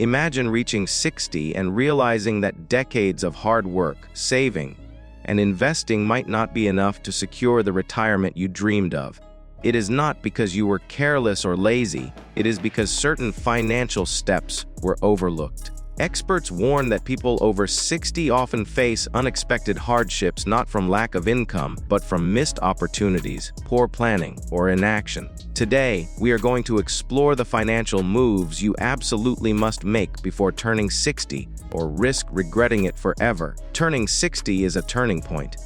Imagine reaching 60 and realizing that decades of hard work, saving, and investing might not be enough to secure the retirement you dreamed of. It is not because you were careless or lazy, it is because certain financial steps were overlooked. Experts warn that people over 60 often face unexpected hardships not from lack of income, but from missed opportunities, poor planning, or inaction. Today, we are going to explore the financial moves you absolutely must make before turning 60, or risk regretting it forever. Turning 60 is a turning point.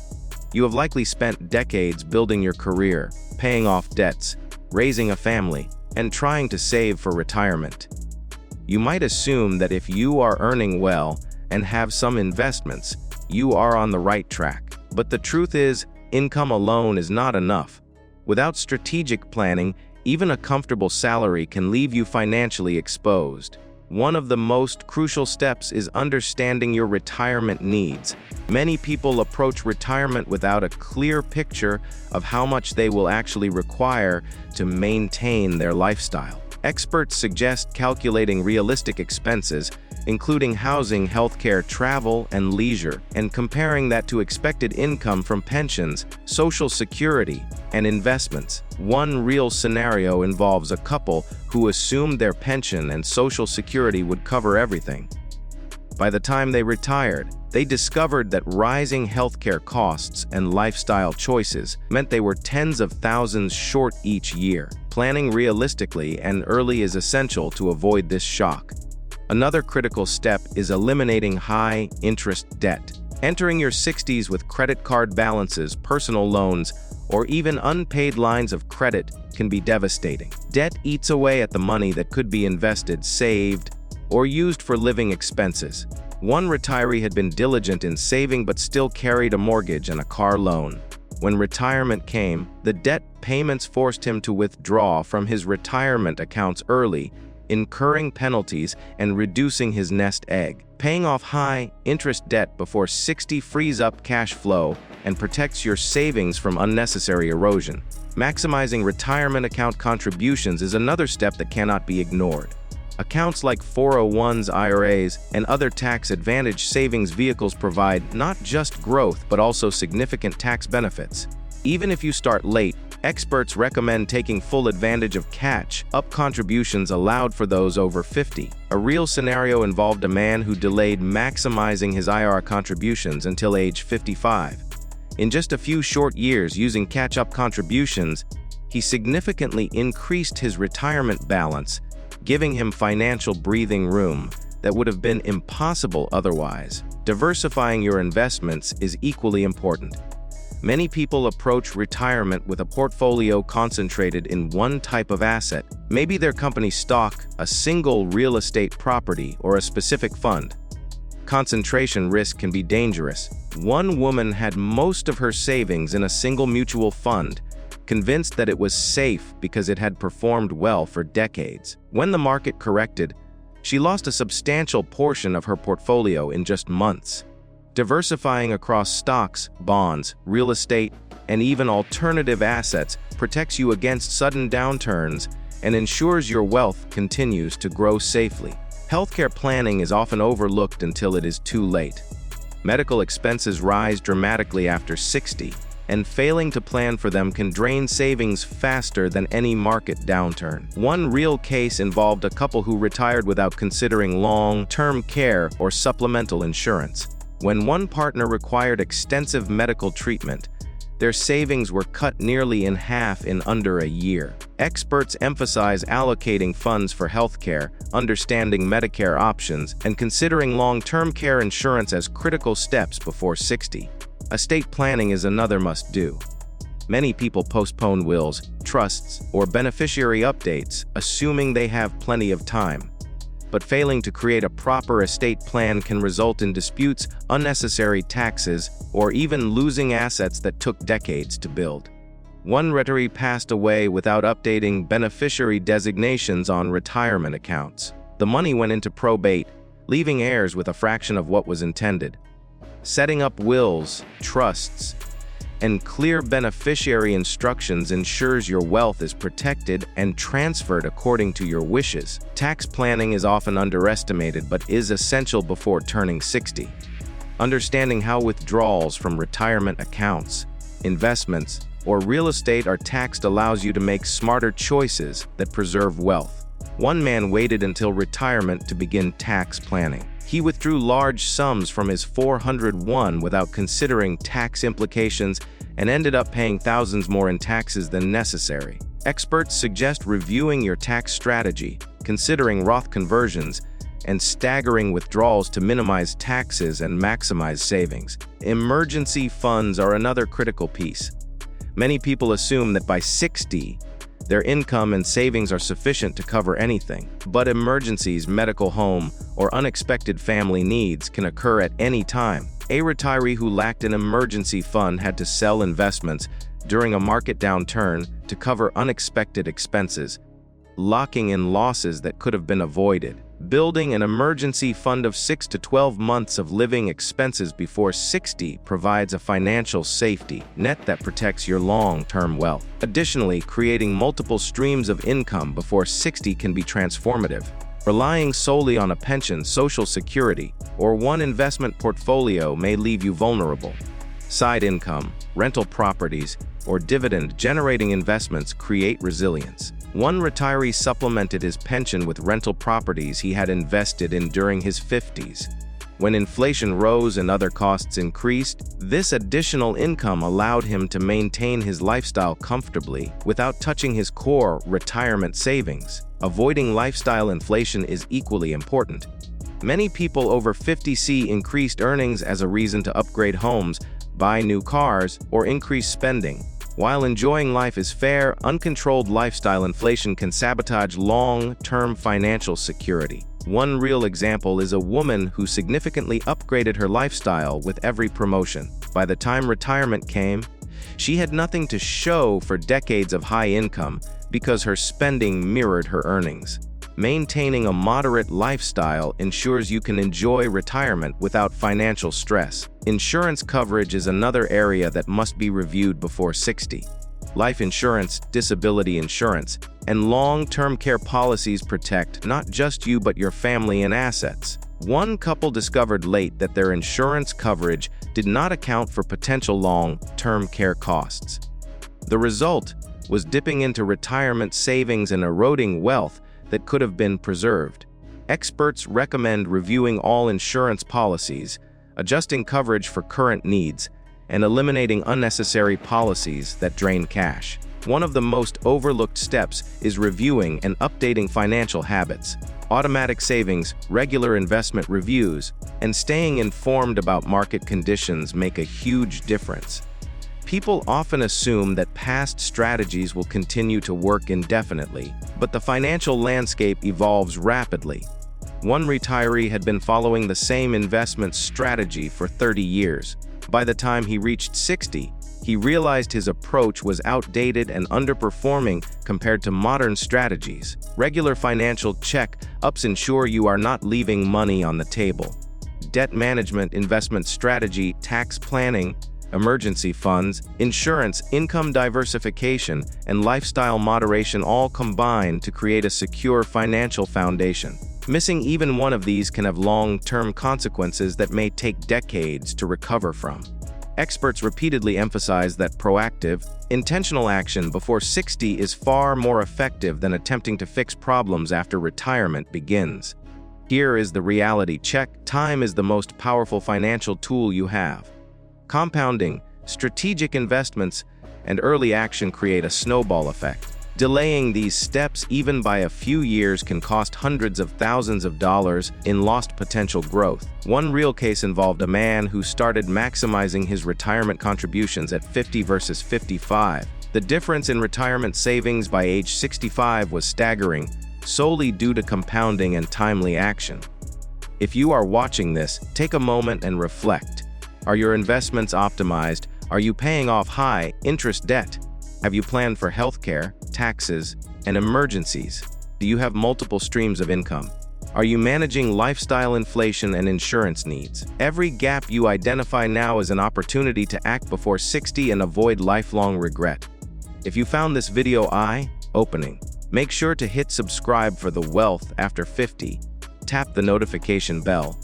You have likely spent decades building your career, paying off debts, raising a family, and trying to save for retirement. You might assume that if you are earning well and have some investments, you are on the right track. But the truth is, income alone is not enough. Without strategic planning, even a comfortable salary can leave you financially exposed. One of the most crucial steps is understanding your retirement needs. Many people approach retirement without a clear picture of how much they will actually require to maintain their lifestyle. Experts suggest calculating realistic expenses, including housing, healthcare, travel, and leisure, and comparing that to expected income from pensions, Social Security, and investments. One real scenario involves a couple who assumed their pension and Social Security would cover everything. By the time they retired, they discovered that rising healthcare costs and lifestyle choices meant they were tens of thousands short each year. Planning realistically and early is essential to avoid this shock. Another critical step is eliminating high-interest debt. Entering your 60s with credit card balances, personal loans, or even unpaid lines of credit can be devastating. Debt eats away at the money that could be invested, saved, or used for living expenses. One retiree had been diligent in saving but still carried a mortgage and a car loan. When retirement came, the debt payments forced him to withdraw from his retirement accounts early, incurring penalties and reducing his nest egg. Paying off high-interest debt before 60 frees up cash flow and protects your savings from unnecessary erosion. Maximizing retirement account contributions is another step that cannot be ignored. Accounts like 401s, IRAs, and other tax-advantaged savings vehicles provide not just growth but also significant tax benefits. Even if you start late, experts recommend taking full advantage of catch-up contributions allowed for those over 50. A real scenario involved a man who delayed maximizing his IRA contributions until age 55. In just a few short years using catch-up contributions, he significantly increased his retirement balance, giving him financial breathing room that would have been impossible otherwise. Diversifying your investments is equally important. Many people approach retirement with a portfolio concentrated in one type of asset, maybe their company stock, a single real estate property, or a specific fund. Concentration risk can be dangerous. One woman had most of her savings in a single mutual fund, convinced that it was safe because it had performed well for decades. When the market corrected, she lost a substantial portion of her portfolio in just months. Diversifying across stocks, bonds, real estate, and even alternative assets protects you against sudden downturns and ensures your wealth continues to grow safely. Healthcare planning is often overlooked until it is too late. Medical expenses rise dramatically after 60, and failing to plan for them can drain savings faster than any market downturn. One real case involved a couple who retired without considering long-term care or supplemental insurance. When one partner required extensive medical treatment, their savings were cut nearly in half in under a year. Experts emphasize allocating funds for healthcare, understanding Medicare options, and considering long-term care insurance as critical steps before 60. Estate planning is another must-do. Many people postpone wills, trusts, or beneficiary updates, assuming they have plenty of time. But failing to create a proper estate plan can result in disputes, unnecessary taxes, or even losing assets that took decades to build. One retiree passed away without updating beneficiary designations on retirement accounts. The money went into probate, leaving heirs with a fraction of what was intended. Setting up wills, trusts, and clear beneficiary instructions ensures your wealth is protected and transferred according to your wishes. Tax planning is often underestimated but is essential before turning 60. Understanding how withdrawals from retirement accounts, investments, or real estate are taxed allows you to make smarter choices that preserve wealth. One man waited until retirement to begin tax planning. He withdrew large sums from his 401 without considering tax implications and ended up paying thousands more in taxes than necessary. Experts suggest reviewing your tax strategy, considering Roth conversions, and staggering withdrawals to minimize taxes and maximize savings. Emergency funds are another critical piece. Many people assume that by 60, their income and savings are sufficient to cover anything. But emergencies, medical, home, or unexpected family needs can occur at any time. A retiree who lacked an emergency fund had to sell investments during a market downturn to cover unexpected expenses, locking in losses that could have been avoided. Building an emergency fund of 6 to 12 months of living expenses before 60 provides a financial safety net that protects your long-term wealth. Additionally, creating multiple streams of income before 60 can be transformative. Relying solely on a pension, Social Security, or one investment portfolio may leave you vulnerable. Side income, rental properties, or dividend-generating investments create resilience. One retiree supplemented his pension with rental properties he had invested in during his 50s. When inflation rose and other costs increased, this additional income allowed him to maintain his lifestyle comfortably without touching his core retirement savings. Avoiding lifestyle inflation is equally important. Many people over 50 see increased earnings as a reason to upgrade homes, buy new cars, or increase spending. While enjoying life is fair, uncontrolled lifestyle inflation can sabotage long-term financial security. One real example is a woman who significantly upgraded her lifestyle with every promotion. By the time retirement came, she had nothing to show for decades of high income because her spending mirrored her earnings. Maintaining a moderate lifestyle ensures you can enjoy retirement without financial stress. Insurance coverage is another area that must be reviewed before 60. Life insurance, disability insurance, and long-term care policies protect not just you but your family and assets. One couple discovered late that their insurance coverage did not account for potential long-term care costs. The result was dipping into retirement savings and eroding wealth that could have been preserved. Experts recommend reviewing all insurance policies, adjusting coverage for current needs, and eliminating unnecessary policies that drain cash. One of the most overlooked steps is reviewing and updating financial habits. Automatic savings, regular investment reviews, and staying informed about market conditions make a huge difference. People often assume that past strategies will continue to work indefinitely, but the financial landscape evolves rapidly. One retiree had been following the same investment strategy for 30 years. By the time he reached 60, he realized his approach was outdated and underperforming compared to modern strategies. Regular financial check-ups ensure you are not leaving money on the table. Debt management, investment strategy, tax planning, emergency funds, insurance, income diversification, and lifestyle moderation all combine to create a secure financial foundation. Missing even one of these can have long-term consequences that may take decades to recover from. Experts repeatedly emphasize that proactive, intentional action before 60 is far more effective than attempting to fix problems after retirement begins. Here is the reality check. Time is the most powerful financial tool you have. Compounding, strategic investments, and early action create a snowball effect. Delaying these steps even by a few years can cost hundreds of thousands of dollars in lost potential growth. One real case involved a man who started maximizing his retirement contributions at 50 versus 55. The difference in retirement savings by age 65 was staggering, solely due to compounding and timely action. If you are watching this, take a moment and reflect. Are your investments optimized? Are you paying off high-interest debt? Have you planned for healthcare, taxes, and emergencies? Do you have multiple streams of income? Are you managing lifestyle inflation and insurance needs? Every gap you identify now is an opportunity to act before 60 and avoid lifelong regret. If you found this video eye-opening, make sure to hit subscribe for the Wealth After 50, tap the notification bell,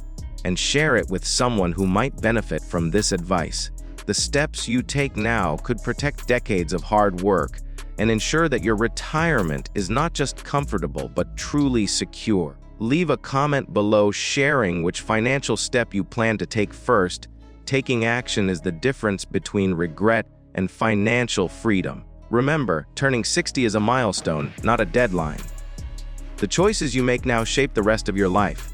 and share it with someone who might benefit from this advice. The steps you take now could protect decades of hard work and ensure that your retirement is not just comfortable but truly secure. Leave a comment below sharing which financial step you plan to take first. Taking action is the difference between regret and financial freedom. Remember, turning 60 is a milestone, not a deadline. The choices you make now shape the rest of your life.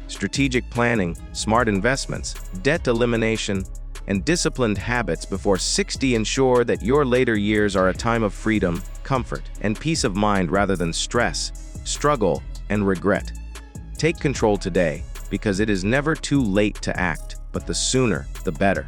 Strategic planning, smart investments, debt elimination, and disciplined habits before 60 ensure that your later years are a time of freedom, comfort, and peace of mind rather than stress, struggle, and regret. Take control today, because it is never too late to act, but the sooner, the better.